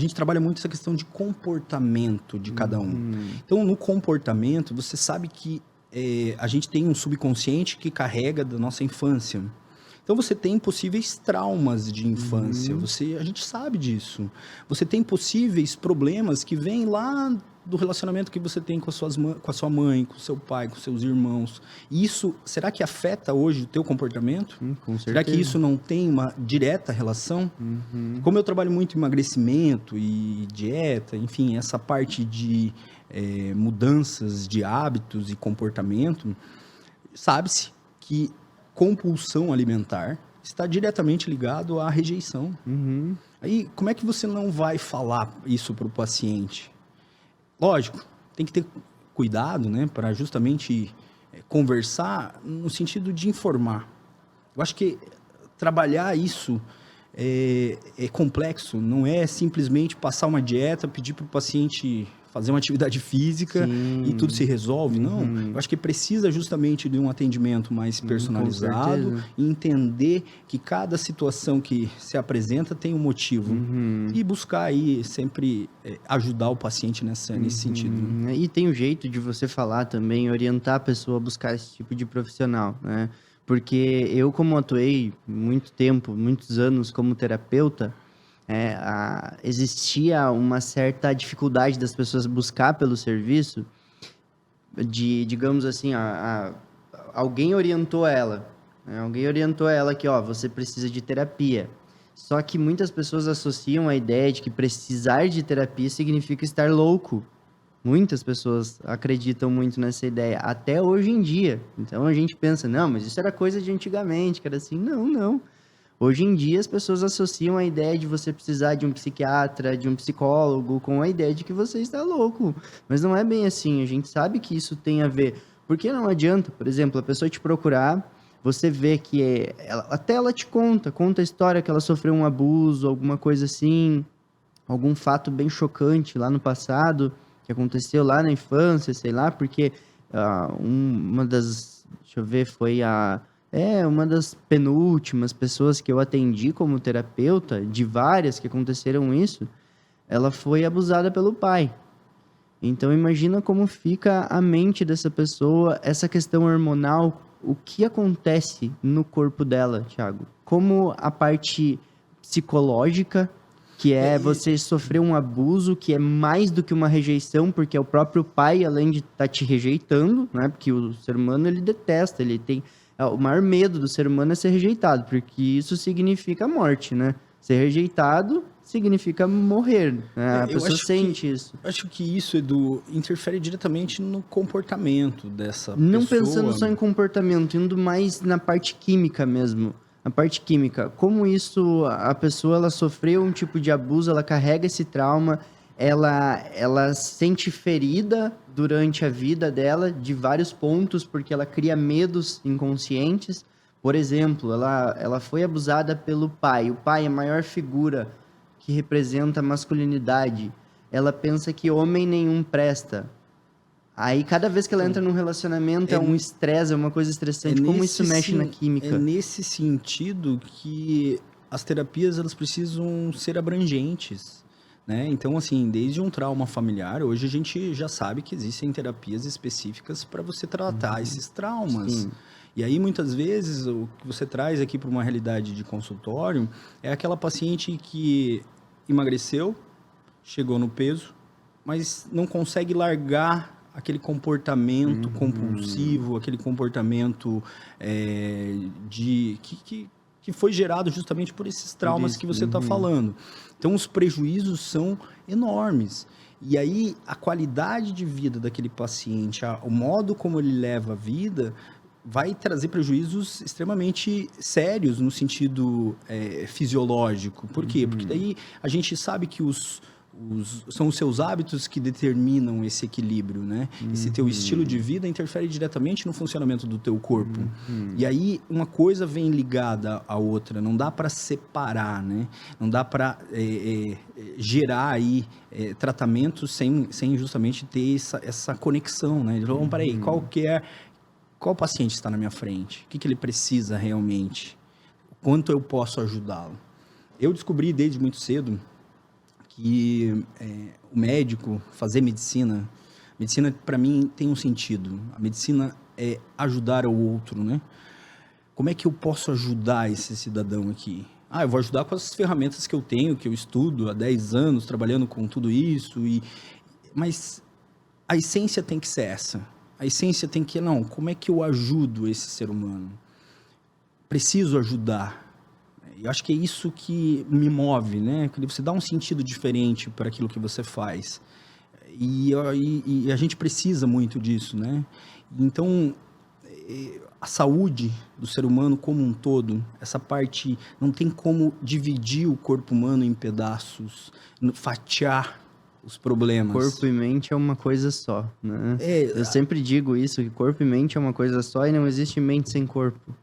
A gente trabalha muito essa questão de comportamento de cada um. Uhum. Então, no comportamento, você sabe que a gente tem um subconsciente que carrega da nossa infância. Então, você tem possíveis traumas de infância, Uhum. a gente sabe disso. Você tem possíveis problemas que vêm lá do relacionamento que você tem com com a sua mãe, com o seu pai, com seus irmãos. E isso, será que afeta hoje o teu comportamento? Com Será que certeza. isso não tem uma direta relação? Uhum. Como eu trabalho muito em emagrecimento e dieta, enfim, essa parte de mudanças de hábitos e comportamento, sabe-se que compulsão alimentar está diretamente ligado à rejeição. Uhum. Aí, como é que você não vai falar isso para o paciente? Lógico, tem que ter cuidado, né, para justamente conversar no sentido de informar. Eu acho que trabalhar isso é complexo, não é simplesmente passar uma dieta, pedir para o paciente fazer uma atividade física e tudo se Sim. resolve, não. Uhum. Eu acho que precisa justamente de um atendimento mais Com personalizado certeza. e entender que cada situação que se apresenta tem um motivo. Uhum. E buscar aí sempre ajudar o paciente nesse sentido. Né? E tem o jeito de você falar também, orientar a pessoa a buscar esse tipo de profissional, né? Porque eu, como atuei muito tempo, muitos anos como terapeuta, existia uma certa dificuldade das pessoas buscar pelo serviço, digamos assim, alguém orientou ela, né? Alguém orientou ela que, ó, você precisa de terapia. Só que muitas pessoas associam a ideia de que precisar de terapia significa estar louco. Muitas pessoas acreditam muito nessa ideia, até hoje em dia. Então a gente pensa, não, mas isso era coisa de antigamente, que era assim. Não, não. Hoje em dia as pessoas associam a ideia de você precisar de um psiquiatra, de um psicólogo, com a ideia de que você está louco. Mas não é bem assim, a gente sabe que isso tem a ver. Porque não adianta, por exemplo, a pessoa te procurar, você vê que até ela te conta a história que ela sofreu um abuso, alguma coisa assim, algum fato bem chocante lá no passado, que aconteceu lá na infância, sei lá, porque uma das, deixa eu ver, foi uma das penúltimas pessoas que eu atendi como terapeuta, de várias que aconteceram isso, ela foi abusada pelo pai. Então imagina como fica a mente dessa pessoa, essa questão hormonal, o que acontece no corpo dela, Thiago? Como a parte psicológica, que É, é e- você sofrer um abuso, que é mais do que uma rejeição, porque é o próprio pai, além de estar te rejeitando, né? Porque o ser humano, ele detesta, ele tem... O maior medo do ser humano é ser rejeitado, porque isso significa morte, né? Ser rejeitado significa morrer, né? A eu pessoa sente isso. acho que isso, Edu, interfere diretamente no comportamento dessa Não pensando pessoa. só em comportamento, indo mais na parte química mesmo. A parte química, como isso, a pessoa ela sofreu um tipo de abuso, ela carrega esse trauma, ela se sente ferida durante a vida dela de vários pontos, porque ela cria medos inconscientes. Por exemplo, ela foi abusada pelo pai. O pai é a maior figura que representa a masculinidade. Ela pensa que homem nenhum presta. Aí, cada vez que ela entra Então, num relacionamento, é, é um estresse, é uma coisa é estressante. Como isso nesse, mexe na sim, é química? nesse sentido que as terapias elas precisam ser abrangentes. Né? Então, assim, desde um trauma familiar, hoje a gente já sabe que existem terapias específicas para você tratar esses traumas. Sim. E aí, muitas vezes, o que você traz aqui para uma realidade de consultório é aquela paciente que emagreceu, chegou no peso, mas não consegue largar aquele comportamento Uhum. compulsivo, aquele comportamento que foi gerado justamente por esses Por traumas isso. que você está Uhum. falando. Então, os prejuízos são enormes. E aí, a qualidade de vida daquele paciente, o modo como ele leva a vida, vai trazer prejuízos extremamente sérios no sentido fisiológico. Por quê? Porque Uhum. daí a gente sabe que são os seus hábitos que determinam esse equilíbrio, né? Esse teu estilo de Uhum. vida interfere diretamente no funcionamento do teu corpo. Uhum. E aí uma coisa vem ligada à outra, não dá para separar, né? Não dá para gerar aí tratamentos sem justamente ter essa conexão, né? Então, peraí, Uhum. qual paciente está na minha frente? O que ele precisa realmente? Quanto eu posso ajudá-lo? Eu descobri desde muito cedo que o médico fazer medicina para mim tem um sentido. A medicina é ajudar o outro, né? Como é que eu posso ajudar esse cidadão aqui? Eu vou ajudar com as ferramentas que eu tenho, que eu estudo há 10 anos, trabalhando com tudo isso. Mas a essência tem que ser essa. A essência tem que... Não, como é que eu ajudo esse ser humano? Preciso ajudar. Eu acho que é isso que me move, né? Que você dá um sentido diferente para aquilo que você faz. E a gente precisa muito disso, né? Então... a saúde do ser humano como um todo, essa parte, não tem como dividir o corpo humano em pedaços, fatiar os problemas. Corpo e mente é uma coisa só, né? Eu sempre digo isso, que corpo e mente é uma coisa só e não existe mente sem corpo.